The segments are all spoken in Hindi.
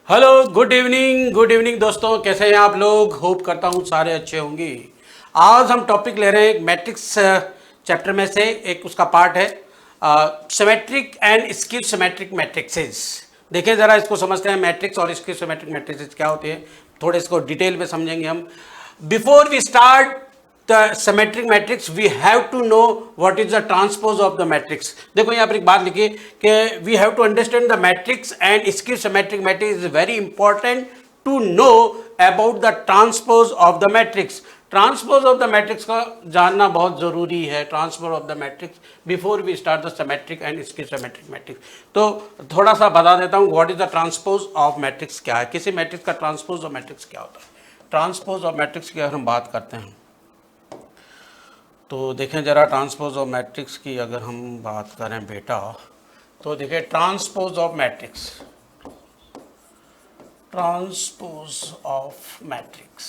हेलो, गुड इवनिंग दोस्तों, कैसे हैं आप लोग। होप करता हूँ सारे अच्छे होंगे। आज हम टॉपिक ले रहे हैं मैट्रिक्स चैप्टर में से एक उसका पार्ट है symmetric and skew symmetric matrixes. देखिए ज़रा इसको समझते हैं, मैट्रिक्स और स्किव सिमेट्रिक मैट्रिक्सेस क्या होते हैं, थोड़े इसको डिटेल में समझेंगे हम। Before we start the symmetric matrix we have to know what is the transpose of the matrix। देखो यहाँ पर एक बात लिखी कि we have to understand the matrix and skew symmetric matrix is very important to know about the transpose of the matrix। Transpose of the matrix का जानना बहुत ज़रूरी है, transpose of the matrix before we start the symmetric and skew symmetric matrix. तो थोड़ा सा बता देता हूँ what is the transpose of matrix क्या है, किसी मैट्रिक्स का ट्रांसपोज ऑफ मैट्रिक्स क्या होता है। ट्रांसपोज ऑफ मैट्रिक्स की अगर हम बात करते हैं तो देखें ज़रा, ट्रांसपोज ऑफ मैट्रिक्स की अगर हम बात करें बेटा, तो देखिए transpose of matrix, transpose of matrix,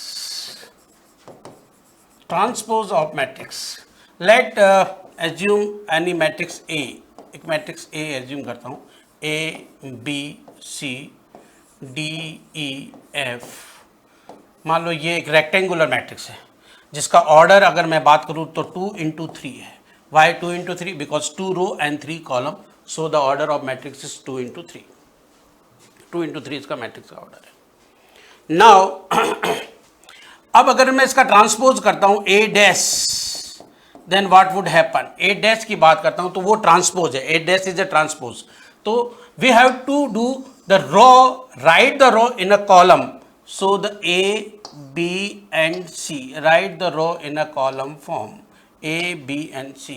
transpose of matrix. Let assume any matrix A, एक मैट्रिक्स ए एज्यूम करता हूँ, A B C D E F. मान लो ये एक रेक्टेंगुलर मैट्रिक्स है जिसका ऑर्डर अगर मैं बात करूं तो 2 into 3 है। Why 2 into 3? Because 2 row and 3 column, so the order of matrix is 2 into 3। 2 into 3 इसका मैट्रिक्स का ऑर्डर है। नाउ अब अगर मैं इसका ट्रांसपोज करता हूं A dash, then what would happen. A dash की बात करता हूं तो वो ट्रांसपोज है, A dash is a transpose. तो we have to do the row, write the row in a column, so the A, B and C, write the row in a column form A, B and C,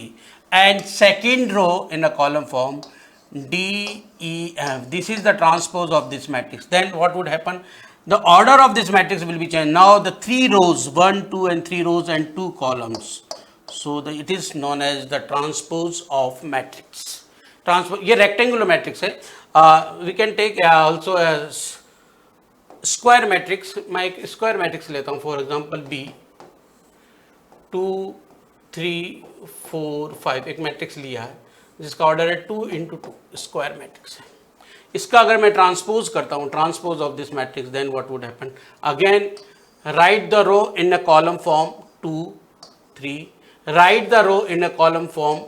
and second row in a column form D, E, F. This is the transpose of this matrix. Then what would happen? The order of this matrix will be changed. Now the 3 rows, 1, 2 and 3 rows and 2 columns. So it is known as the transpose of matrix. Transpose, ये rectangular matrix है. We can take also as square matrix. मैं एक स्क्वायर मैट्रिक्स लेता हूँ, फॉर एग्जांपल बी 2 3 4 5, एक मैट्रिक्स लिया है जिसका ऑर्डर है 2 into 2, स्क्वायर मैट्रिक्स है। इसका अगर मैं ट्रांसपोज करता हूँ, transpose of this matrix, then what would happen. Again write the row in a column form 2 3, write the row in a column form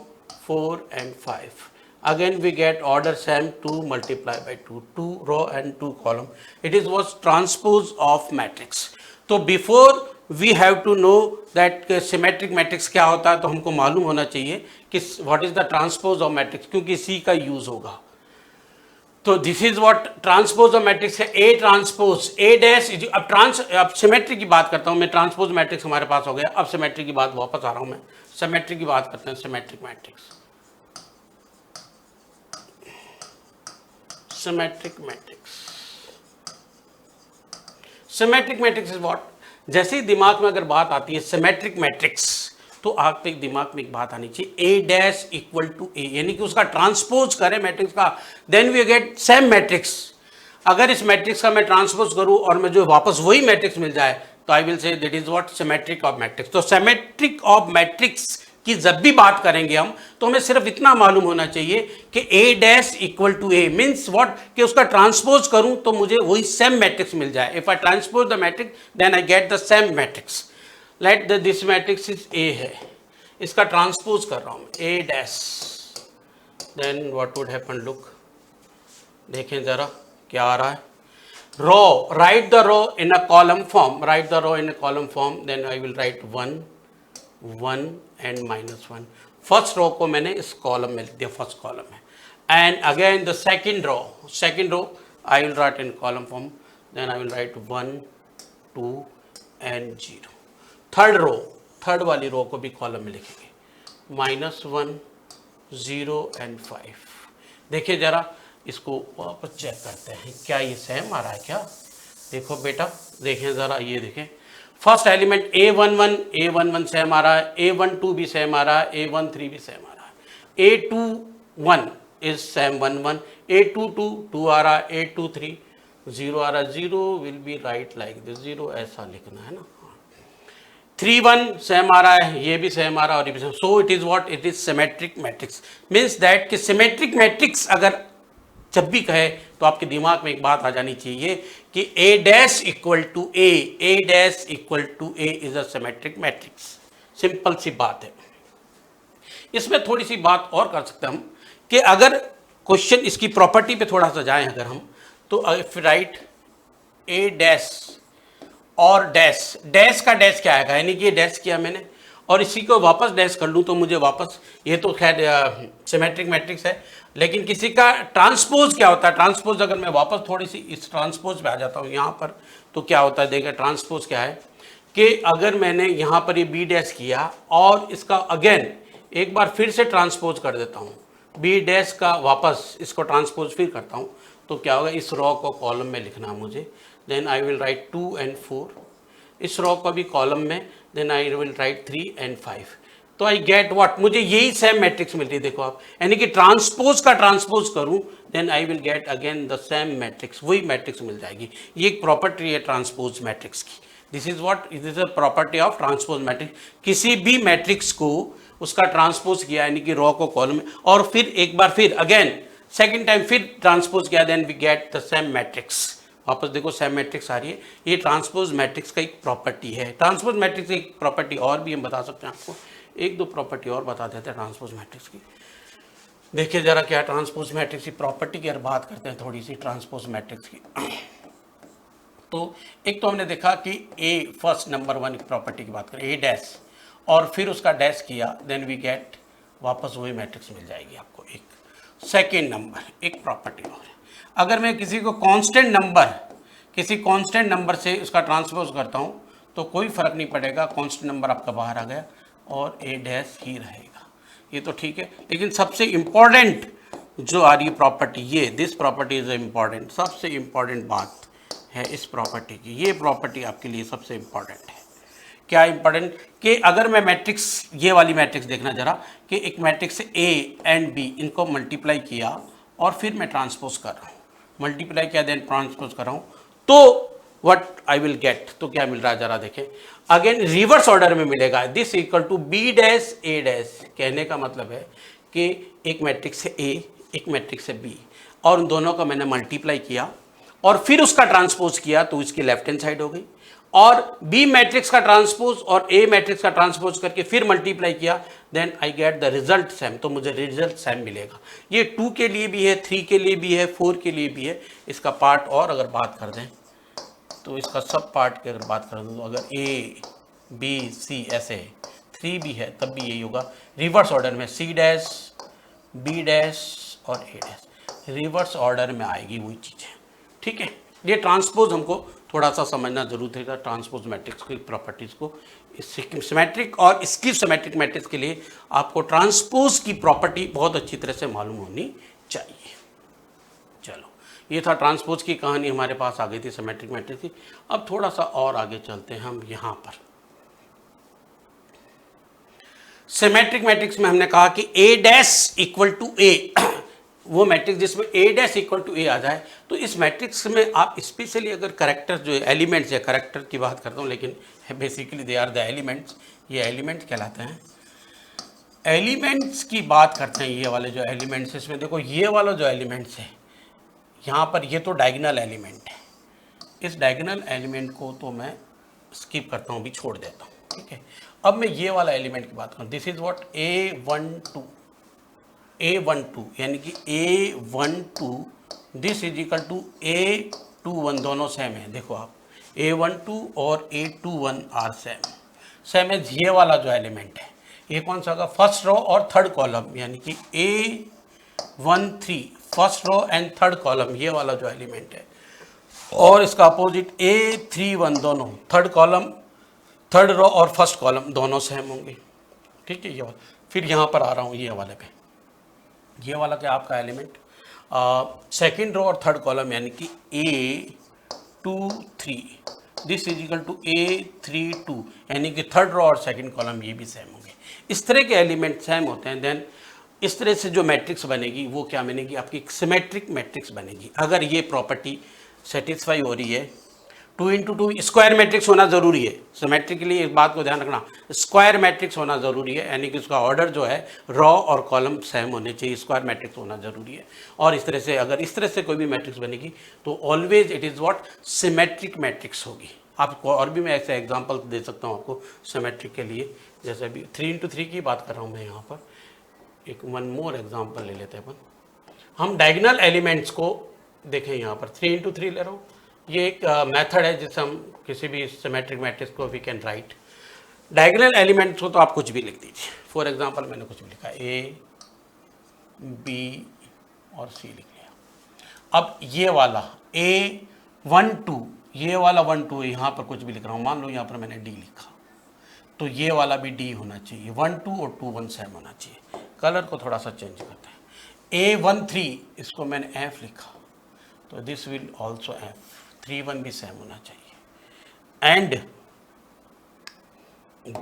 4 and 5। Again we get order same 2 multiplied by 2, 2 row and 2 column. It is was transpose of matrix. तो before we have to know that symmetric matrix क्या होता है, तो हमको मालूम होना चाहिए कि what is the transpose of matrix, क्योंकि C का यूज होगा। तो this is what transpose of matrix है। A transpose A dash. अब सिमेट्री की बात करता हूँ मैं, ट्रांसपोज मैट्रिक्स हमारे पास हो गया। अब सिमेट्री की बात वापस आ रहा हूँ मैं, सिमेट्री की बात करते हैं। Symmetric matrix, symmetric matrix, symmetric matrix is what. जैसे ही दिमाग में अगर बात आती है सिमेट्रिक मैट्रिक्स, तो आपके दिमाग में एक बात आनी चाहिए, A dash equal to A, यानी कि उसका ट्रांसपोज करें मैट्रिक्स का, then we get same matrix. अगर इस मैट्रिक्स का मैं ट्रांसपोज करूं और मुझे वापस वही मैट्रिक्स मिल जाए, तो आई will say that is what symmetric of matrix. तो सिमेट्रिक ऑफ मैट्रिक्स कि जब भी बात करेंगे हम, तो हमें सिर्फ इतना मालूम होना चाहिए कि A dash equal to A means what, कि उसका ट्रांसपोज करूं तो मुझे वही सेम मैट्रिक्स मिल जाए। If I transpose the matrix then I get the same matrix. Let this matrix is A है, इसका ट्रांसपोज कर रहा हूं A dash, then what would happen. Look, देखें जरा क्या आ रहा है। Row, write the row in a column form, write the row in a column form, then I will write 1 1 and -1। First row को मैंने इस कॉलम में लिख दिया, फर्स्ट कॉलम है। And again the second row I will write in column form, then I will write 1 2 and 0। Third row, third वाली रो को भी कॉलम में लिखेंगे, -1 0 and 5। देखिए जरा, इसको वापस चेक करते हैं क्या ये सेम आ रहा है क्या। देखो बेटा, देखें ज़रा, ये देखें फर्स्ट एलिमेंट A11 सेम आ रहा है, A12 भी सेम आ रहा है, A13 भी सेम आ रहा है, A21 इज सेम 1 1, A22 2 आ रहा है, A23 0 आ रहा है। 0 will be right like this, 0 ऐसा लिखना है ना। 3 1 सेम आ रहा है, ये भी सेम आ रहा है और ये भी same. So it is what, it is symmetric matrix. Means that कि सिमेट्रिक मैट्रिक्स अगर जब भी कहे तो आपके दिमाग में एक बात आ जानी चाहिए कि A dash equal to A dash equal to A is a symmetric matrix. Simple सी बात है। इसमें थोड़ी सी बात और कर सकते हैं हम कि अगर क्वेश्चन इसकी प्रॉपर्टी पे थोड़ा सा जाएं अगर हम, तो इफ राइट ए डैश और डैश, डैश का डैश क्या आएगा, यानी कि ये डैश किया मैंने और इसी को वापस डैश कर लूँ तो मुझे वापस, ये तो खैर सिमेट्रिक मैट्रिक्स है, लेकिन किसी का ट्रांसपोज क्या होता है, ट्रांसपोज अगर मैं वापस थोड़ी सी इस ट्रांसपोज पे आ जाता हूँ यहाँ पर, तो क्या होता है देखिए ट्रांसपोज क्या है कि अगर मैंने यहाँ पर ये बी डैश किया और इसका अगेन एक बार फिर से ट्रांसपोज कर देता हूँ, बी डैश का वापस इसको ट्रांसपोज फिर करता हूँ, तो क्या होगा, इस रो को कॉलम में लिखना है मुझे, then I will write 2 and 4, इस रो को भी कॉलम में, then I will write 3 and 5, तो आई गेट व्हाट, मुझे यही सेम मैट्रिक्स मिलती है। देखो आप, यानी कि ट्रांसपोज का ट्रांसपोज करूं then I will get again the same matrix, वही मैट्रिक्स मिल जाएगी। ये एक प्रॉपर्टी है ट्रांसपोज मैट्रिक्स की। This is what, this is a property of transpose matrix. किसी भी मैट्रिक्स को उसका ट्रांसपोज किया, यानी कि रो को कॉलम में, और फिर एक बार फिर अगेन सेकेंड टाइम फिर ट्रांसपोज किया, then we get the same matrix. वापस देखो सेम मैट्रिक्स आ रही है। ये ट्रांसपोज मैट्रिक्स का एक प्रॉपर्टी है। ट्रांसपोज मैट्रिक्स की एक प्रॉपर्टी और भी हम बता सकते हैं आपको, एक दो प्रॉपर्टी और बता देते हैं ट्रांसपोज मैट्रिक्स की। देखिए जरा क्या ट्रांसपोज मैट्रिक्स की प्रॉपर्टी की अगर बात करते हैं थोड़ी सी ट्रांसपोज मैट्रिक्स की, तो एक तो हमने देखा कि ए फर्स्ट नंबर वन प्रॉपर्टी की बात करें, ए डैश और फिर उसका डैश किया, देन वी गेट वापस वही मैट्रिक्स मिल जाएगी आपको। एक सेकेंड नंबर एक प्रॉपर्टी और है, अगर मैं किसी को कांस्टेंट नंबर, किसी कांस्टेंट नंबर से उसका ट्रांसपोज करता हूँ तो कोई फर्क नहीं पड़ेगा, कांस्टेंट नंबर आपका बाहर आ गया और ए डैश ही रहेगा। ये तो ठीक है, लेकिन सबसे इम्पॉर्टेंट जो आ रही है प्रॉपर्टी, ये दिस प्रॉपर्टी इज इम्पॉर्टेंट, सबसे इम्पॉर्टेंट बात है इस प्रॉपर्टी की। ये प्रॉपर्टी आपके लिए सबसे इम्पॉर्टेंट है। क्या इम्पॉर्टेंट कि अगर मैं मैट्रिक्स, ये वाली मैट्रिक्स देखना जरा, कि एक मैट्रिक्स ए एंड बी, इनको मल्टीप्लाई किया और फिर मैं ट्रांसपोज कर रहा हूँ, मल्टीप्लाई किया देन ट्रांसपोज कर रहा हूँ, तो व्हाट आई विल गेट, तो क्या मिल रहा है जरा देखें, अगेन रिवर्स ऑर्डर में मिलेगा। This equal to B dash A dash, कहने का मतलब है कि एक मैट्रिक्स है ए, एक मैट्रिक्स है बी, और उन दोनों का मैंने मल्टीप्लाई किया और फिर उसका ट्रांसपोज किया तो इसकी लेफ्ट हैंड साइड हो गई, और बी मैट्रिक्स का ट्रांसपोज और ए मैट्रिक्स का ट्रांसपोज करके फिर मल्टीप्लाई किया, then I get the result same, तो मुझे रिजल्ट सेम मिलेगा। ये 2 के लिए भी है, 3 के लिए भी है, 4 के लिए भी है। इसका पार्ट और अगर बात कर दें तो इसका सब पार्ट की अगर बात कर दूँ, तो अगर ए बी सी ऐसे 3 भी है तब भी यही होगा, रिवर्स ऑर्डर में सी डैश बी डैश और ए डैश, रिवर्स ऑर्डर में आएगी वही चीज़ें। ठीक है, ये ट्रांसपोज हमको थोड़ा सा समझना जरूर है, ट्रांसपोज मैट्रिक्स की प्रॉपर्टीज़ को। सिमेट्रिक और स्किप सिमेट्रिक मैट्रिक्स के लिए आपको ट्रांसपोज की प्रॉपर्टी बहुत अच्छी तरह से मालूम होनी चाहिए। चलो, ये था ट्रांसपोज की कहानी, हमारे पास आ गई थी सिमेट्रिक मैट्रिक्स की। अब थोड़ा सा और आगे चलते हैं हम यहाँ पर। सिमेट्रिक मैट्रिक्स में हमने कहा कि ए डैश इक्वल टू ए, वो मैट्रिक्स जिसमें ए डैश इक्वल टू ए आ जाए, तो इस मैट्रिक्स में आप स्पेशली अगर करेक्टर जो एलिमेंट्स या करेक्टर की बात करता हूँ, लेकिन basically they are the elements, ये एलिमेंट्स कहलाते हैं। एलिमेंट्स की बात करते हैं, ये वाले जो एलिमेंट्स, इसमें देखो ये वाला जो एलिमेंट्स है यहाँ पर, ये तो डायगोनल एलिमेंट है। इस डायगोनल एलिमेंट को तो मैं स्किप करता हूँ, भी छोड़ देता हूँ। ठीक है, अब मैं ये वाला एलिमेंट की बात करूँ, दिस इज व्हाट A12, यानी कि A12 this is equal to A21, दोनों सेम है। देखो आप, A12 और A21 आर सेम है। ये वाला जो एलिमेंट है ये कौन सा होगा, फर्स्ट रो और थर्ड कॉलम, यानी कि A13 first row and third column, ये वाला जो एलिमेंट है, और इसका अपोजिट A31, दोनों थर्ड कॉलम, थर्ड रो और फर्स्ट कॉलम दोनों सेम होंगे। ठीक है, ये वाला। फिर यहाँ पर आ रहा हूँ ये वाले पे, ये वाला क्या आपका एलिमेंट, सेकेंड रो और थर्ड कॉलम, यानी कि A23 this is equal to A32, यानी कि थर्ड रो और सेकेंड कॉलम ये भी सेम होंगे। इस तरह के एलिमेंट सेम होते हैं, देन इस तरह से जो मैट्रिक्स बनेगी वो क्या बनेगी, आपकी सिमेट्रिक मैट्रिक्स बनेगी। अगर ये प्रॉपर्टी सेटिस्फाई हो रही है 2 इंटू 2 स्क्वायर मैट्रिक्स होना ज़रूरी है, सिमेट्रिक के लिए इस बात को ध्यान रखना, स्क्वायर मैट्रिक्स होना ज़रूरी है, यानी कि उसका ऑर्डर जो है रॉ और कॉलम सेम होने चाहिए, स्क्वायर मैट्रिक्स होना ज़रूरी है। और इस तरह से अगर इस तरह से कोई भी मैट्रिक्स बनेगी तो always it is what symmetric matrix होगी। आपको और भी मैं ऐसे एग्जाम्पल दे सकता हूँ आपको सिमेट्रिक के लिए, जैसे अभी 3 इंटू 3 की बात कर रहा हूँ मैं यहाँ पर। एक वन मोर एग्जाम्पल ले लेते हैं अपन, हम डायगोनल एलिमेंट्स को देखें यहाँ पर 3 इंटू 3 ले रहा हूँ। ये एक मेथड है जिससे हम किसी भी सिमेट्रिक मैट्रिक्स को we can write. Diagonal elements को तो आप कुछ भी लिख दीजिए, फॉर एग्जांपल मैंने कुछ भी लिखा ए बी और सी लिख लिया। अब ये वाला A12, ये वाला 1 2 यहाँ पर कुछ भी लिख रहा हूँ, मान लो यहाँ पर मैंने डी लिखा, तो ये वाला भी डी होना चाहिए, 1 2 और 2 1 सेम होना चाहिए। कलर को थोड़ा सा चेंज करते हैं, A13 इसको मैंने एफ लिखा, तो दिस विल ऑल्सो एफ, 3 1 भी सेम होना चाहिए। एंड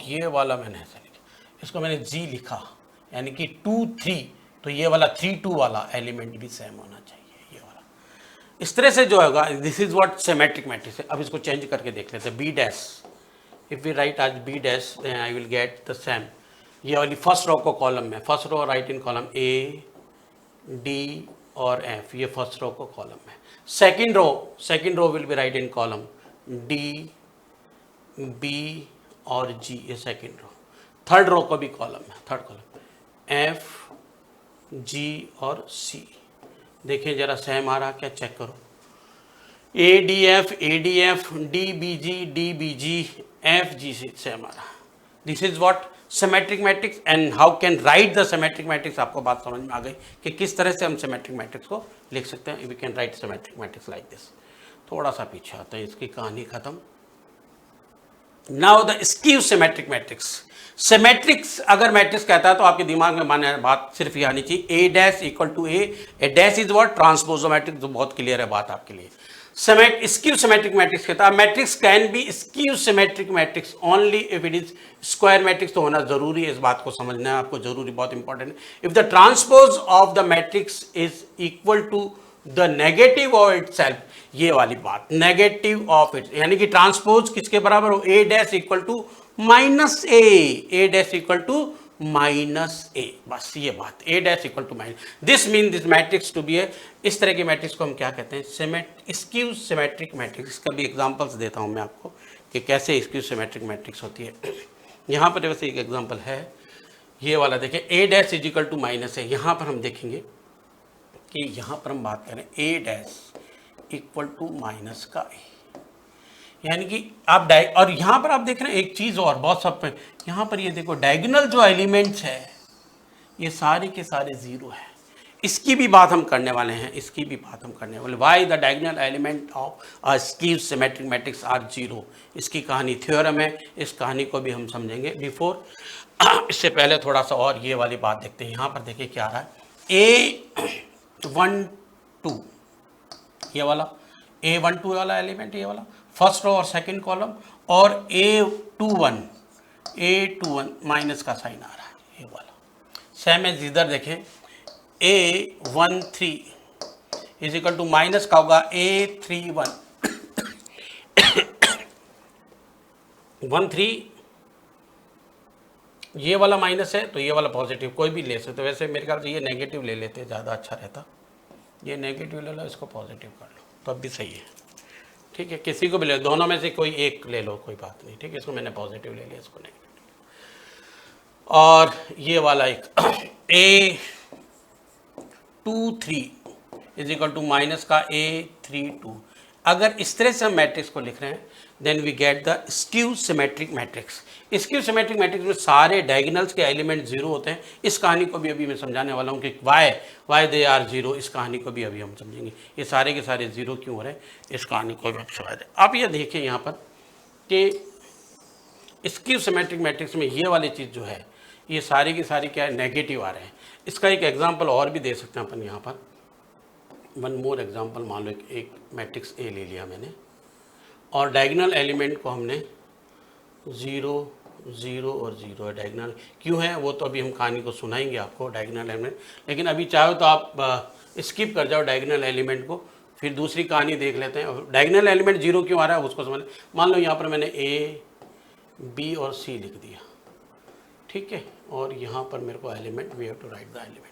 ये वाला मैंने ऐसा लिखा, इसको मैंने जी लिखा, यानी कि 2 3, तो ये वाला 3 2 वाला एलिमेंट भी सेम होना चाहिए, ये वाला। इस तरह से जो होगा, this is what symmetric matrix है। अब इसको चेंज करके देख लेते हैं, B dash, if we write आज B dash then I will get the same. ये वाली फर्स्ट रो को कॉलम में, first row write in column A D और एफ, ये फर्स्ट रो को कॉलम में। Second row will be write in column D B और जी, ये सेकंड रो। थर्ड रो को भी कॉलम है, थर्ड कॉलम एफ जी और सी। देखिए जरा सेम आ रहा क्या, चेक करो, A D F D B G F G C same आ रहा। This is what symmetric matrix. And how can write the symmetric matrix, आपको बात समझ में आ गई कि किस तरह से हम सिमेट्रिक मैट्रिक्स को लिख सकते हैं। We can write symmetric matrix like this. थोड़ा सा पीछे आता है, इसकी कहानी खत्म। Now the skew symmetric matrix. Symmetrics अगर मैट्रिक्स कहता है तो आपके दिमाग में माने बात सिर्फ ये आनी चाहिए, A dash equal to A dash is what transpose matrix, जो बहुत क्लियर है बात आपके लिए। स्क्यू सिमेट्रिक मैट्रिक्स कहता है matrix can B skew symmetric matrix only if it is square matrix, तो होना जरूरी है, इस बात को समझना है आपको, जरूरी, बहुत इंपॉर्टेंट है। If the transpose of the matrix is equal to the negative of itself, ये वाली बात, नेगेटिव ऑफ इट, यानी कि ट्रांसपोज किसके बराबर हो, A dash equal to minus A dash equal to minus A, बस ये बात, A dash equal to minus. This mean this matrix to be A, इस तरह की मैट्रिक्स को हम क्या कहते हैं, स्क्यू सिमेट्रिक मैट्रिक्स। इसका भी एग्जांपल्स देता हूं मैं आपको कि कैसे स्क्यू सिमेट्रिक मैट्रिक्स होती है। यहाँ पर वैसे एक एग्जांपल है, ये वाला देखें, A dash is equal to minus A. यहाँ पर हम देखेंगे कि यहाँ पर हम बात करें ए डैश इक्वल टू माइनस का ए, यानी कि आप और यहाँ पर आप देख रहे हैं एक चीज़ और बहुत सब पे, यहाँ पर ये देखो डायगोनल जो एलिमेंट्स है ये सारे के सारे जीरो है। इसकी भी बात हम करने वाले हैं, इसकी भी बात हम करने वाले, why the diagonal element of a skew symmetric matrix are zero. इसकी कहानी थ्योरम है, इस कहानी को भी हम समझेंगे। बिफोर इससे पहले थोड़ा सा और ये वाली बात देखते हैं। यहाँ पर देखिए क्या आ रहा है, A12 ये वाला, A12 वाला एलिमेंट ये वाला फर्स्ट रो और सेकंड कॉलम, और A21 माइनस का साइन आ रहा है, ये वाला सेम एज इधर देखें, A13 is equal to minus का होगा A31 13, ये वाला माइनस है तो ये वाला पॉजिटिव, कोई भी ले सकते। वैसे मेरे ख्याल से ये नेगेटिव ले लेते ज़्यादा अच्छा रहता, ये नेगेटिव ले लो, इसको पॉजिटिव कर लो तो अब भी सही है, ठीक है। किसी को भी ले, दोनों में से कोई एक ले लो, कोई बात नहीं, ठीक है। इसको मैंने पॉजिटिव ले लिया, इसको नेगेटिव। और ये वाला एक A23 is equal to minus का A32। अगर इस तरह से हम मैट्रिक्स को लिख रहे हैं then we get the skew symmetric matrix. Skew symmetric matrix में सारे डायगोनल्स के एलिमेंट जीरो होते हैं। इस कहानी को भी अभी मैं समझाने वाला हूँ कि वाई दे आर जीरो, इस कहानी को भी अभी हम समझेंगे, ये सारे के सारे जीरो क्यों हो रहे हैं, इस कहानी को भी हम समझ रहे हैं। आप ये देखिए यहाँ पर कि स्क्यू सिमेट्रिक मैट्रिक्स में ये वाली चीज़ जो है ये सारी की सारी क्या है, नेगेटिव आ रहे हैं। इसका एक एग्जाम्पल और भी दे सकते हैं अपन यहाँ पर, वन मोर एग्जाम्पल। मान लो एक मैट्रिक्स ए ले लिया मैंने और डायगोनल एलिमेंट को हमने 0 0 और 0 है। डायगोनल क्यों है वो तो अभी हम कहानी को सुनाएंगे आपको, डायगोनल एलिमेंट। लेकिन अभी चाहो तो आप स्किप कर जाओ डायगोनल एलिमेंट को, फिर दूसरी कहानी देख लेते हैं। डायगोनल एलिमेंट जीरो क्यों आ रहा है उसको समझ। मान लो यहाँ पर मैंने ए बी और सी लिख दिया, ठीक है, और यहाँ पर मेरे को element, we have to write the element,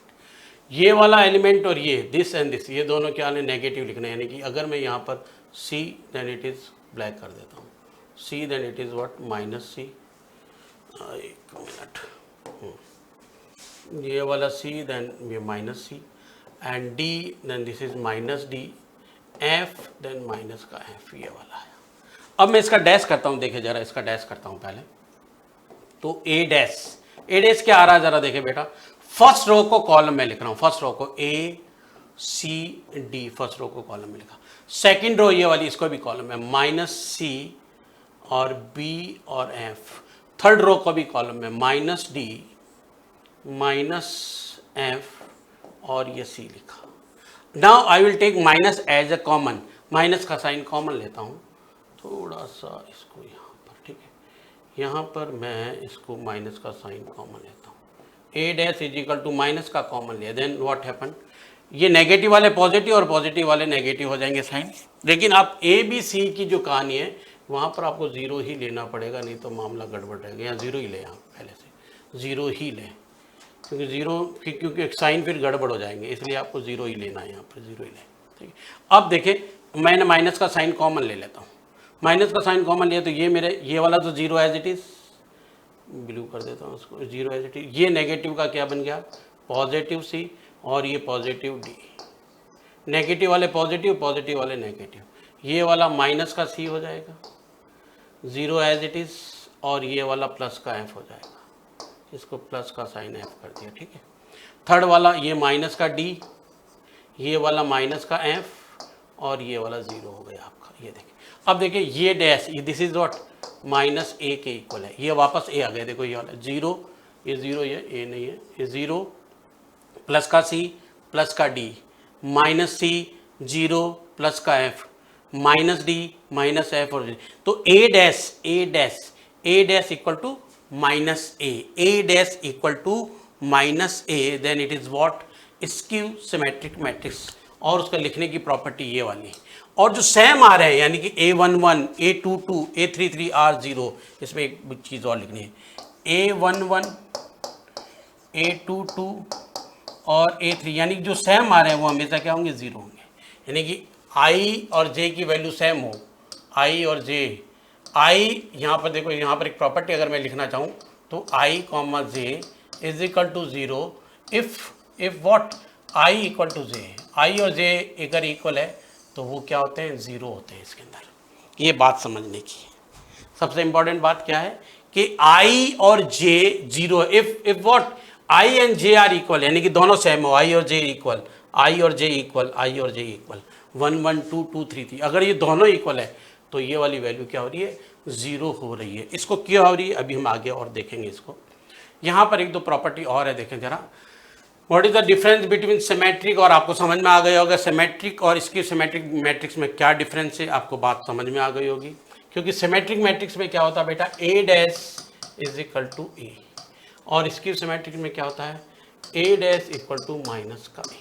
ये वाला एलिमेंट और ये दिस एंड दिस, ये दोनों क्या है, नेगेटिव लिखना है। यानी कि अगर मैं यहाँ पर C then it is black कर देता हूँ, C then it is what minus C, एक मिनट, ये वाला सी देन ये minus C, and D then this is minus D, F then minus का एफ, ये वाला है। अब मैं इसका डैश करता हूँ, देखे जरा इसका डैश करता हूँ पहले। तो ए डैश क्या आ रहा है जरा देखे बेटा, फर्स्ट रो को कॉलम में लिख रहा हूँ, फर्स्ट रो को ए सी डी, फर्स्ट रो को कॉलम में लिखा। सेकंड रो ये वाली, इसको भी कॉलम में माइनस सी और बी और एफ। थर्ड रो को भी कॉलम में माइनस डी माइनस एफ और ये सी लिखा। Now I will take minus as a common, minus का साइन कॉमन लेता हूँ, थोड़ा सा इसको यहाँ पर, ठीक है, यहाँ पर मैं इसको माइनस का साइन कॉमन लेता हूँ, A dash is equal to minus का कॉमन लिया, देन व्हाट हैपन, ये नेगेटिव वाले पॉजिटिव और पॉजिटिव वाले नेगेटिव हो जाएंगे साइन। लेकिन आप ए बी सी की जो कहानी है वहाँ पर आपको ज़ीरो ही लेना पड़ेगा, नहीं तो मामला गड़बड़ रहेगा। यहाँ ज़ीरो ही ले, आप पहले से ज़ीरो ही लें, क्योंकि ज़ीरो क्योंकि एक साइन फिर गड़बड़ हो जाएंगे, इसलिए आपको ज़ीरो ही लेना है, यहाँ पर ज़ीरो ही लें, ठीक है। अब देखिए मैंने माइनस का साइन कॉमन ले लेता हूँ, माइनस का साइन कॉमन लिया तो ये मेरे ये वाला तो zero as it is, blue कर देता हूँ उसको, ज़ीरो एज इट इज़। ये नेगेटिव का क्या बन गया, पॉजिटिव सी, और ये पॉजिटिव डी, नेगेटिव वाले पॉजिटिव, पॉजिटिव वाले नेगेटिव, ये वाला माइनस का सी हो जाएगा, ज़ीरो एज इट इज़, और ये वाला प्लस का एफ हो जाएगा, इसको प्लस का साइन एफ कर दिया, ठीक है। थर्ड वाला ये माइनस का डी, ये वाला माइनस का एफ, और ये वाला ज़ीरो हो गया आपका, ये देखिए। अब देखिए ये डैश, ये दिस इज व्हाट माइनस ए के इक्वल है, ये वापस ए आ गया, देखो ये वाला ज़ीरो, ये ज़ीरो, ये ए नहीं है, ये ज़ीरो, प्लस का सी, प्लस का D, minus C, zero, plus का F, minus D, minus F, और तो A dash equal to minus A dash equal to minus A, then it is what skew symmetric matrix, और उसका लिखने की प्रॉपर्टी ये वाली। और जो सेम आ रहे हैं यानी कि A11, A22, A33 R0, इसमें एक चीज़ और लिखनी है, A11, A22 और A3, यानी कि जो सेम आ रहे हैं वो हमेशा क्या होंगे, ज़ीरो होंगे। यानी कि I और J की वैल्यू सेम हो, I और J, I यहाँ पर देखो, यहाँ पर एक प्रॉपर्टी अगर मैं लिखना चाहूँ तो I comma J is equal to zero if what I equal to J, I और J अगर इक्वल है तो वो क्या होते हैं, ज़ीरो होते हैं इसके अंदर। ये बात समझने की सबसे इंपॉर्टेंट बात क्या है कि I और J zero, if what I and J are equal, यानी कि दोनों सेम हो, I और J इक्वल, I और J इक्वल, I और J इक्वल, 1 1 2 2 3 3, अगर ये दोनों इक्वल है तो ये वाली वैल्यू क्या हो रही है, ज़ीरो हो रही है। इसको क्या हो रही है अभी हम आगे और देखेंगे इसको। यहाँ पर एक दो प्रॉपर्टी और है, देखें जरा, what is the difference between symmetric, और आपको समझ में आ गया होगा सिमेट्रिक और स्क्यू सिमेट्रिक मैट्रिक्स में क्या डिफरेंस है, आपको बात समझ में आ गई होगी। क्योंकि सिमेट्रिक मैट्रिक्स में क्या होता है बेटा, A dash is equal to A, और स्क्यू सिमेट्रिक में क्या होता है, A dash equal to minus का A.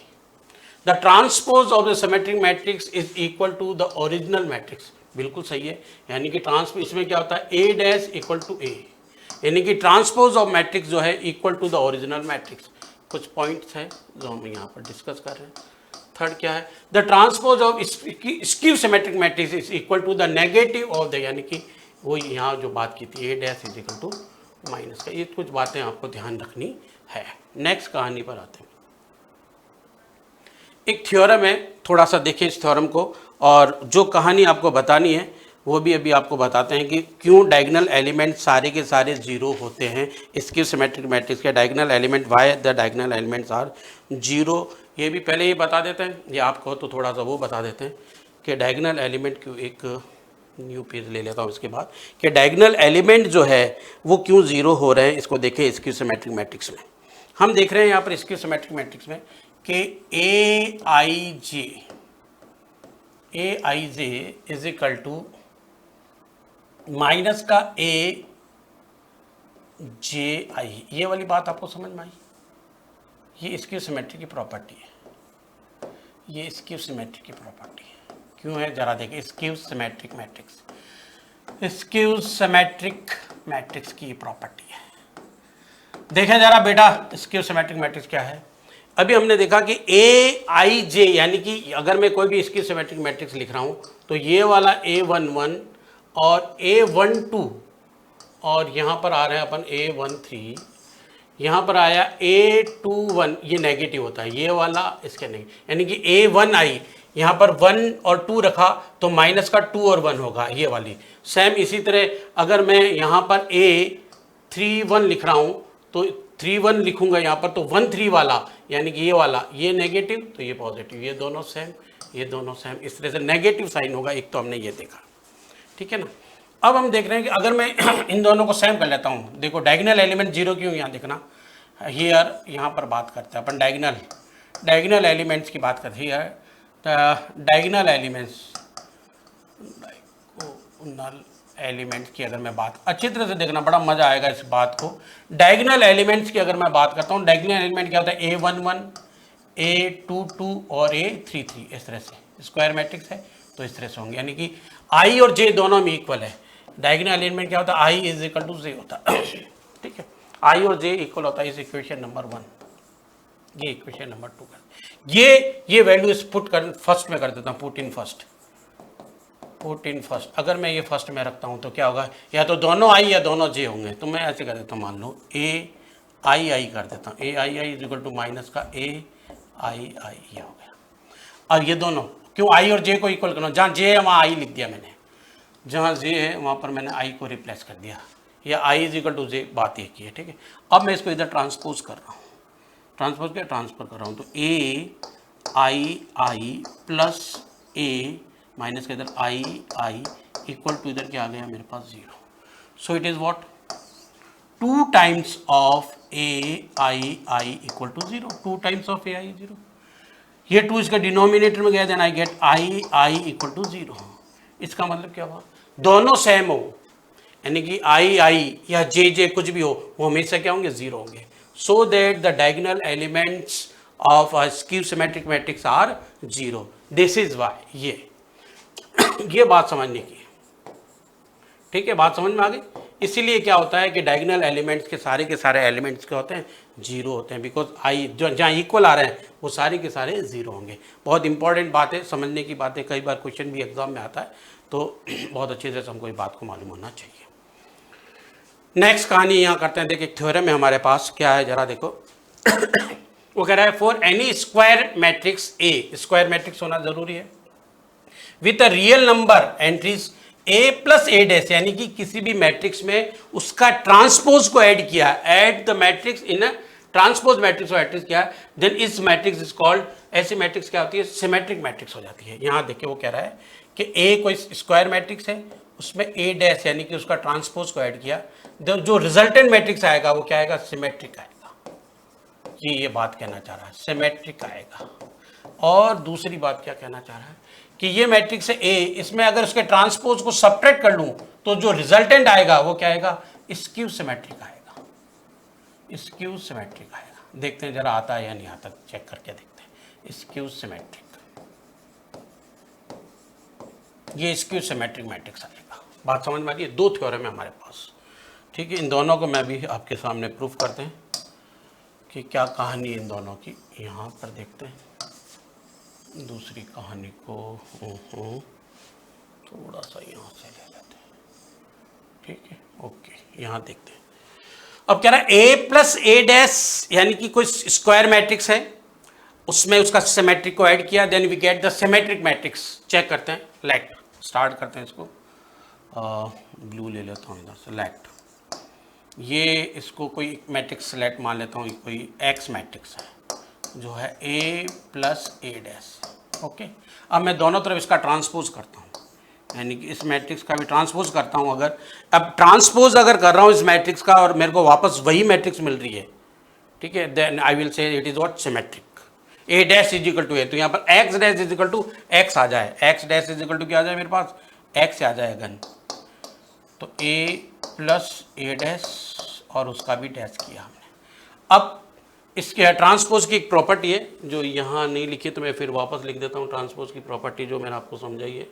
The transpose of the symmetric matrix is equal to the original matrix, बिल्कुल सही है। यानी कि ट्रांसपोज इसमें क्या होता है, A dash equal to A, यानी कि ट्रांसपोज ऑफ मैट्रिक्स जो है equal to the original matrix. कुछ पॉइंट्स हैं जो हम यहाँ पर डिस्कस कर रहे हैं। थर्ड क्या है, the transpose of skew symmetric matrix is equal to the negative of the, यानी कि वो यहाँ जो बात की थी, A dash is equal to minus का। ये कुछ बातें आपको ध्यान रखनी है। नेक्स्ट कहानी पर आते हैं। एक थ्योरम है, थोड़ा सा देखें इस थ्योरम को, और जो कहानी आपको बतानी है वो भी अभी आपको बताते हैं कि क्यों डायगोनल एलिमेंट सारे के सारे जीरो होते हैं स्क्यू सिमेट्रिक मैट्रिक्स के। Diagonal element, why the diagonal elements are zero, ये भी पहले ही बता देते हैं, ये आपको तो थोड़ा सा वो बता देते हैं कि डायगोनल एलिमेंट क्यों, एक न्यू पेज ले लेता हूँ इसके बाद, कि डायगोनल एलिमेंट जो है वो क्यों जीरो हो रहे हैं। इसको देखें स्क्यू सिमेट्रिक मैट्रिक्स में। हम देख रहे हैं यहाँ पर स्क्यू सिमेट्रिक मैट्रिक्स में कि ए आई जे इज इक्वल टू माइनस का ए जे आई, ये वाली बात आपको समझ में आई। ये स्क्यू सिमेट्री की प्रॉपर्टी है, ये स्क्यू सिमेट्री की प्रॉपर्टी है। क्यों है जरा देखिए, skew symmetric matrix, skew symmetric matrix की प्रॉपर्टी है। देखें जरा बेटा स्क्यू सिमेट्रिक मैट्रिक्स क्या है। अभी हमने देखा कि ए आई जे, यानी कि अगर मैं कोई भी स्क्यू सिमेट्रिक मैट्रिक्स लिख रहा हूं तो ये वाला A11 और A12 और यहाँ पर आ रहे हैं अपन A13, यहाँ पर आया A21, ये नेगेटिव होता है, ये वाला इसके नेगेटिव, यानी कि A1i यहाँ पर 1 और 2 रखा तो माइनस का 2 और 1 होगा ये वाली। सेम इसी तरह अगर मैं यहाँ पर A31 लिख रहा हूँ तो 31 लिखूंगा यहाँ पर तो 13 वाला, यानी कि ये वाला ये नेगेटिव तो ये पॉजिटिव, ये दोनों सेम, ये दोनों सेम, इस तरह से नेगेटिव साइन होगा। एक तो हमने ये देखा, ठीक है ना। अब हम देख रहे हैं कि अगर मैं इन दोनों को सेम कर लेता हूँ, देखो डायगोनल एलिमेंट 0 क्यों, यहाँ देखना हियर, यहाँ पर बात करते हैं अपन डायगोनल एलिमेंट्स की बात करते हैं। डायगोनल एलिमेंट्स की अगर मैं बात अच्छी तरह से देखना, बड़ा मजा आएगा इस बात को। डायगोनल एलिमेंट्स की अगर मैं बात करता हूँ, डायगोनल एलिमेंट क्या होता है, A11 A22 और A33, इस तरह से स्क्वायर मैट्रिक्स है तो इस तरह से होंगे, यानी कि I और J दोनों में इक्वल है। डायगोनल एलिमेंट क्या होता है, I is equal to J होता है, ठीक है, I और J इक्वल होता है, इस इक्वेशन नंबर 1, ये इक्वेशन नंबर 2 कर, ये वैल्यू पुट कर फर्स्ट में कर देता हूँ, पुट इन फर्स्ट। अगर मैं ये फर्स्ट में रखता हूँ तो क्या होगा, या तो दोनों I या दोनों J होंगे, तो मैं ऐसे कर देता हूँ, मान लो A I कर देता हूँ, A is equal to minus का A ये हो गया। अब ये दोनों क्यों I और J को इक्वल करना, जहाँ J है वहाँ I लिख दिया मैंने, जहाँ J है वहाँ पर मैंने I को रिप्लेस कर दिया, या I is equal to J, बात एक ही है, ठीक है। अब मैं इसको इधर ट्रांसपोज कर रहा हूँ, ट्रांसफर कर रहा हूँ, तो I प्लस A माइनस के इधर I इक्वल टू इधर क्या आ गया मेरे पास 0। So it is what, 2 times of I equal to 0, 2 times of AI 0, ये 2 इसका डिनोमिनेटर में गया, then I get I equal to 0। इसका मतलब क्या हुआ, दोनों सेम हो, यानी कि I या J कुछ भी हो, वो हमेशा क्या होंगे, 0 होंगे। So that the diagonal elements of a skew symmetric matrix are 0। This is why, ये बात समझने की, ठीक है, बात समझ में आ गई। इसीलिए क्या होता है कि डायगोनल एलिमेंट्स के सारे एलिमेंट्स क्या होते हैं, 0 होते हैं, बिकॉज आई जो जहाँ इक्वल आ रहे हैं वो सारे के सारे 0 होंगे। बहुत इंपॉर्टेंट बात है, समझने की बात है, कई बार क्वेश्चन भी एग्जाम में आता है, तो बहुत अच्छे से हमको ये बात को मालूम होना चाहिए। नेक्स्ट कहानी यहाँ करते हैं, देखिए थ्योरम है हमारे पास, क्या है जरा देखो। वो कह रहा है for any square matrix A, square matrix होना जरूरी है, with a real number entries A plus A dash, यानी कि किसी भी मैट्रिक्स में उसका ट्रांसपोज को ऐड किया, add the matrix in a transpose matrix को ऐड किया, देन इस मैट्रिक्स इज कॉल्ड, ऐसी मैट्रिक्स क्या होती है, सिमेट्रिक मैट्रिक्स हो जाती है। यहाँ देखिए वो कह रहा है कि A कोई स्क्वायर मैट्रिक्स है, उसमें A डैश यानी कि उसका ट्रांसपोज को ऐड किया, जो रिजल्टेंट मैट्रिक्स आएगा वो क्या आएगा, सिमेट्रिक आएगा। ये बात कहना चाह रहा है, सिमेट्रिक आएगा। और दूसरी बात क्या कहना चाह रहा है कि ये मैट्रिक्स है A, इसमें अगर उसके ट्रांसपोज को सब्ट्रैक्ट कर लूं तो जो रिजल्टेंट आएगा वो क्या आएगा, स्क्यू सिमेट्रिक आएगा, स्क्यू सिमेट्रिक आएगा। देखते हैं जरा आता है या नहीं आता, चेक करके देखते हैं। स्क्यू सिमेट्रिक, ये स्क्यू सिमेट्रिक मैट्रिक्स आएगा। बात समझ में आ रही है, 2 थ्योरम है हमारे पास, ठीक है। इन दोनों को मैं भी आपके सामने प्रूफ करते हैं कि क्या कहानी इन दोनों की। यहाँ पर देखते हैं दूसरी कहानी को, थोड़ा सा यहाँ से ले लेते हैं, ठीक है, ओके। यहाँ देखते हैं, अब कह रहा है A प्लस A डैश, यानी कि कोई स्क्वायर मैट्रिक्स है, उसमें उसका सिमेट्रिक को ऐड किया, then we get the symmetric matrix. Check करते हैं, लेट स्टार्ट करते हैं इसको, ब्लू ले लेता हूँ इधर से, लेट ये इसको कोई मैट्रिक्स सेलेक्ट मान लेता हूँ, कोई X मैट्रिक्स है जो है A plus A dash, okay. अब मैं दोनों तरफ इसका ट्रांसपोज करता हूँ, यानी कि इस मैट्रिक्स का भी ट्रांसपोज करता हूँ। अगर अब ट्रांसपोज अगर कर रहा हूँ इस मैट्रिक्स का और मेरे को वापस वही मैट्रिक्स मिल रही है, ठीक है, then I will say it is what, symmetric. A dash is equal to A, तो यहाँ पर X dash is equal to X आ जाए, X dash is equal to क्या आ जाए मेरे पास, X आ जाए अगन, तो A प्लस A डैश और उसका भी डैश किया हमने। अब इसके ट्रांसपोज की एक प्रॉपर्टी है जो यहाँ नहीं लिखी, तो मैं फिर वापस लिख देता हूँ। ट्रांसपोज की प्रॉपर्टी जो मैंने आपको समझाई है,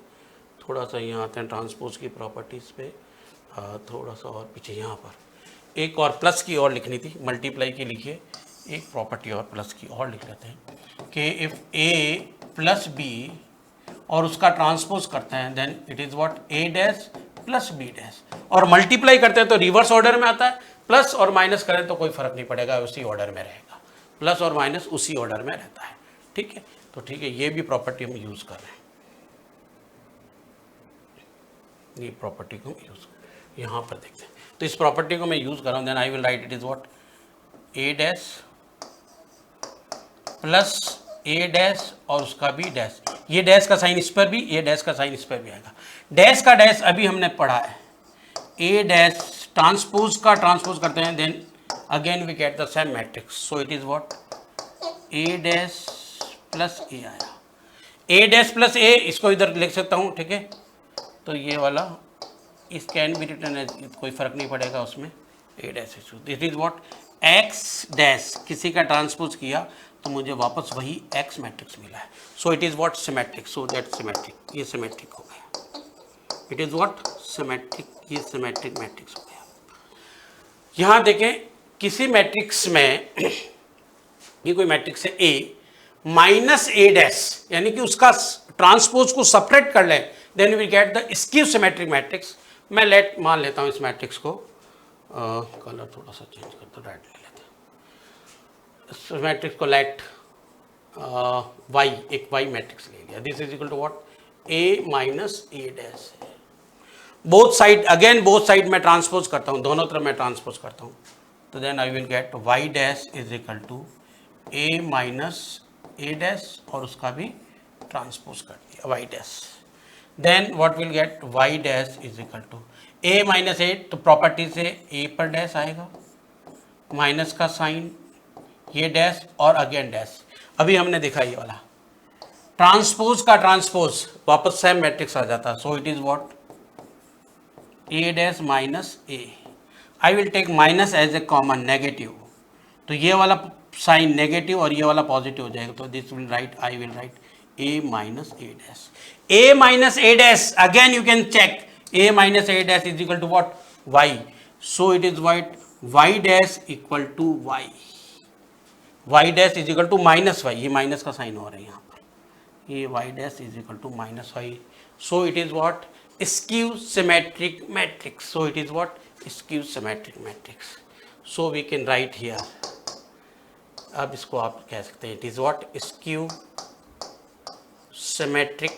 थोड़ा सा यहाँ आते हैं ट्रांसपोज की प्रॉपर्टीज़ पे, थोड़ा सा और पीछे यहाँ पर एक और प्लस की और लिखनी थी, मल्टीप्लाई की लिखिए, एक प्रॉपर्टी और प्लस की और लिख लेते हैं कि इफ़ ए प्लस बी और उसका ट्रांसपोज करते हैं then it is what A dash plus B dash, और मल्टीप्लाई करते हैं तो रिवर्स ऑर्डर में आता है, प्लस और माइनस करें तो कोई फर्क नहीं पड़ेगा, उसी ऑर्डर में रहेगा, प्लस और माइनस उसी ऑर्डर में रहता है। ठीक है, तो ठीक है, ये भी प्रॉपर्टी हम यूज़ कर रहे हैं, ये प्रॉपर्टी को यूज़ यहाँ पर देखते हैं। तो इस प्रॉपर्टी को मैं यूज़ कर रहा हूँ, then I will write it is what A dash plus A dash और उसका भी डैश, ये डैश का साइन इस पर भी, ये डैश का साइन इस पर भी आएगा। डैश का डैश अभी हमने पढ़ा है, ए डैश ट्रांसपोज का ट्रांसपोज करते हैं then again we get the same matrix, so it is what A dash plus A आया, ए डैश प्लस ए, इसको इधर लिख सकता हूँ। ठीक है, तो ये वाला इस कैन बी रिटर्न एज, कोई फर्क नहीं पड़ेगा उसमें, A dash this is what X dash, किसी का ट्रांसपोज किया तो मुझे वापस वही एक्स मैट्रिक्स मिला है, so it is what symmetric, so that symmetric, ये सिमेट्रिक हो गया, इट इज़ व्हाट सिमेट्रिक, ये सिमेट्रिक मैट्रिक्स हो गया। यहाँ देखें किसी मैट्रिक्स में ये कोई मैट्रिक्स है ए माइनस ए डैश, यानी कि उसका ट्रांसपोज को सेपरेट कर लें, then we get the skew symmetric matrix. मैं लेट मान लेता हूँ इस मैट्रिक्स को, कलर थोड़ा सा चेंज कर दो, रेड ले लेते हैं, इस मैट्रिक्स को लेट वाई, एक वाई मैट्रिक्स ले लिया, this is equal to what A minus A dash है। Both side again both side में ट्रांसपोज करता हूँ, दोनों तरफ मैं ट्रांसपोज करता हूँ, तो then I will get Y dash is equal to A minus A dash और उसका भी ट्रांसपोज कर दिया Y dash, then what will get Y dash is equal to A minus A, तो प्रॉपर्टी से ए पर डैश आएगा, माइनस का साइन, ये डैश और अगेन डैश। अभी हमने देखा ये वाला ट्रांसपोज का ट्रांसपोज वापस सेम मैट्रिक्स आ जाता है, so it is what A dash minus A, I will take minus as a common negative, तो ये वाला साइन नेगेटिव और ये वाला पॉजिटिव हो जाएगा, तो this will write, I will right a minus a dash, a minus a dash, again you can check a minus a dash is equal to what y, so it is what y dash equal to y, y dash is equal to minus y, ये माइनस का साइन हो रहा है यहाँ पर, ये y dash is equal to minus y, so it is what skew symmetric matrix, so it is what skew symmetric matrix, so we can write here, अब इसको आप कह सकते हैं, it is what skew symmetric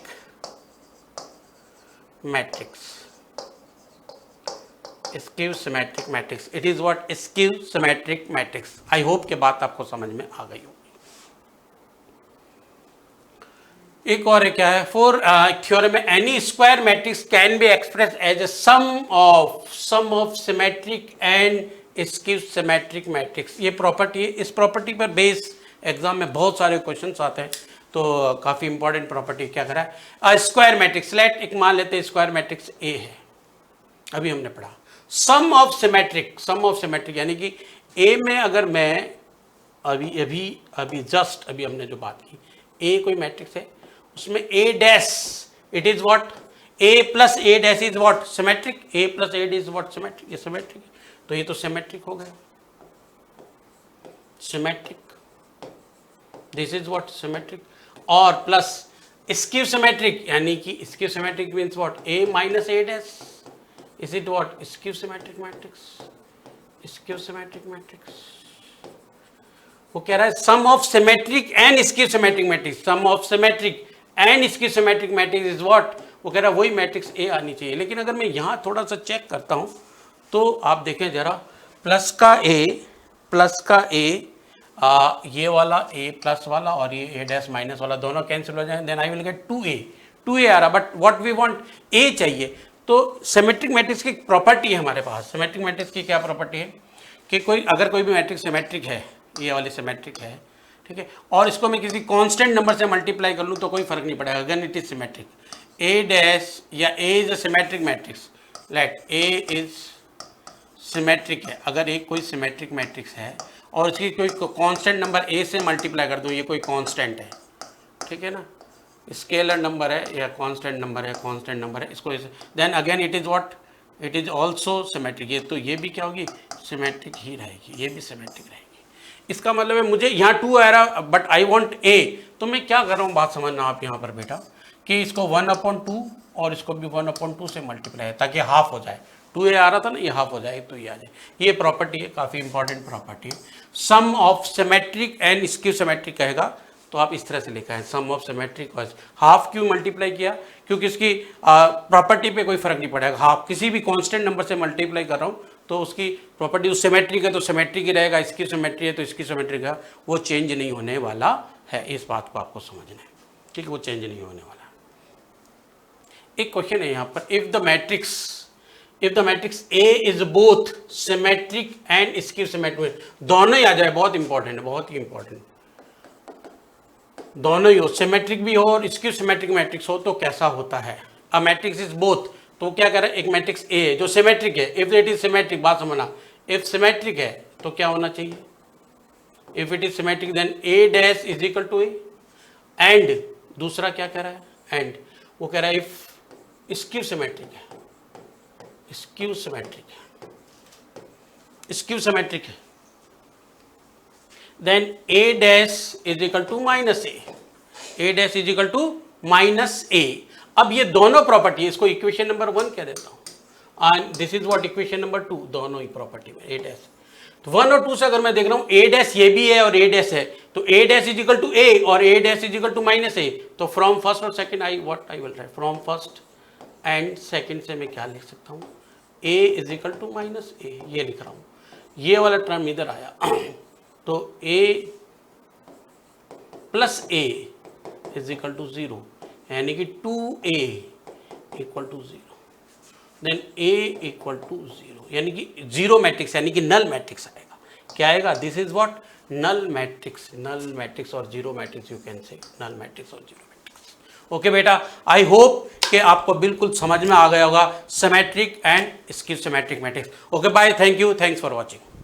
matrix, skew symmetric matrix, it is what skew symmetric matrix। I hope के बात आपको समझ में आ गई होगी। एक और है, क्या है, फॉर थ्योरम में any square matrix can be express as a sum of symmetric and skew symmetric matrix, ये प्रॉपर्टी है, इस प्रॉपर्टी पर बेस एग्जाम में बहुत सारे क्वेश्चंस आते हैं, तो काफ़ी इंपॉर्टेंट प्रॉपर्टी क्या करा है, स्क्वायर मैट्रिक्स, लेट एक मान लेते हैं स्क्वायर मैट्रिक्स ए है, अभी हमने पढ़ा सम ऑफ सिमेट्रिक, यानी कि ए में अगर मैं अभी जस्ट अभी हमने जो बात की, ए कोई मैट्रिक्स है, उसमें A dash, it is what A plus A dash is what symmetric, A plus A is what symmetric, ये सिमेट्रिक है, तो ये तो सिमेट्रिक हो गया, symmetric, this is what symmetric, और प्लस स्क्यू सिमेट्रिक, यानी कि skew symmetric means what A minus A dash, is it what skew symmetric matrix, skew symmetric matrix, वो कह रहा है sum of symmetric and skew symmetric matrix, some of symmetric and skew symmetric matrix is what, वो कह रहा है वही मैट्रिक्स ए आनी चाहिए। लेकिन अगर मैं यहाँ थोड़ा सा चेक करता हूँ तो आप देखें जरा, प्लस का ए ये वाला ए प्लस वाला और ये ए डैश माइनस वाला दोनों कैंसिल हो जाए, then I will get 2a आ रहा, but what we want A चाहिए। तो सिमेट्रिक मैट्रिक्स की प्रॉपर्टी है हमारे पास, सिमेट्रिक मैट्रिक्स की क्या प्रॉपर्टी है कि अगर कोई भी मैट्रिक्स सिमेट्रिक है, ये वाली सिमेट्रिक है, ठीक है, और इसको मैं किसी कांस्टेंट नंबर से मल्टीप्लाई कर लूँ तो कोई फर्क नहीं पड़ेगा, अगर it is symmetric, A dash या A is a symmetric matrix, let A is symmetric है, अगर एक कोई सिमेट्रिक मैट्रिक्स है और इसकी कोई कांस्टेंट नंबर ए से मल्टीप्लाई कर दूं, ये कोई कांस्टेंट है, ठीक है ना, स्केलर नंबर है या कांस्टेंट नंबर है, कांस्टेंट नंबर है, इसको then again it is what, it is also symmetric. ये तो ये भी क्या होगी, सिमेट्रिक ही रहेगी, ये भी सिमेट्रिक रहेगी। इसका मतलब है मुझे यहाँ 2 आ रहा बट आई वांट ए, तो मैं क्या कर रहा हूँ, बात समझना आप यहाँ पर बेटा, कि इसको 1/2 और इसको भी 1/2 से मल्टीप्लाई है ताकि हाफ हो जाए। 2a आ रहा था ना, ये हाफ हो जाए तो ये आ जाए। ये प्रॉपर्टी है, काफ़ी इंपॉर्टेंट प्रॉपर्टी है। Sum of symmetric and skew symmetric कहेगा तो आप इस तरह से लिखा है, सम ऑफ सिमेट्रिक और हाफ क्यों मल्टीप्लाई किया, क्योंकि इसकी प्रॉपर्टी पे कोई फर्क नहीं पड़ेगा। हाफ किसी भी कांस्टेंट नंबर से मल्टीप्लाई कर रहा हूँ तो उसकी प्रॉपर्टी उस सिमेट्रिक है तो सिमेट्रिक ही रहेगा, इसकी सिमेट्री है तो इसकी सिमेट्रिक है, वो चेंज नहीं होने वाला है। इस बात को आपको समझना है, ठीक है, वो चेंज नहीं होने वाला। एक क्वेश्चन है यहाँ पर, if the matrix A is both symmetric and skew symmetric, दोनों ही आ जाए, बहुत इंपॉर्टेंट है, बहुत ही इंपॉर्टेंट, दोनों ही हो, सिमेट्रिक भी हो और स्क्यू सिमेट्रिक मैट्रिक्स हो तो कैसा होता है। अ मैट्रिक्स इज बोथ, तो क्या कह रहा है, एक मैट्रिक्स ए है जो सिमेट्रिक है, इफ इट इज सिमेट्रिक, बात समझना, इफ सिमेट्रिक है तो क्या होना चाहिए, if it is symmetric then A dash is equal to A, and दूसरा क्या कह रहा है, एंड वो कह रहा है इफ स्क्यू सिमेट्रिक है, स्क्यू सिमेट्रिक है, स्क्यू सिमेट्रिक है then A dash is equal to minus A dash is equal to minus A. अब ये दोनों प्रॉपर्टी, इसको इक्वेशन नंबर 1 कह देता हूं and this is what equation number 2, दोनों ही प्रॉपर्टी में ए डैश, तो 1 और 2 से अगर मैं देख रहा हूं ए डैश ये भी है और ए डैश है, तो A dash is equal to A और A dash is equal to minus A, तो फ्रॉम फर्स्ट और second I will write, from first and second से मैं क्या लिख सकता हूं, a is equal to minus A, ये लिख रहा हूं, ये वाला टर्म इधर आया तो a plus A is equal to 0, यानी कि 2a इक्वल टू 0, देन a इक्वल टू 0, यानी कि जीरो मैट्रिक्स, यानी कि नल मैट्रिक्स आएगा। क्या आएगा, this is what, null matrix और zero matrix, you can say null matrix और जीरो मैट्रिक्स। ओके बेटा, आई होप कि आपको बिल्कुल समझ में आ गया होगा symmetric and skew symmetric matrix. Okay bye, thank you, thanks for watching.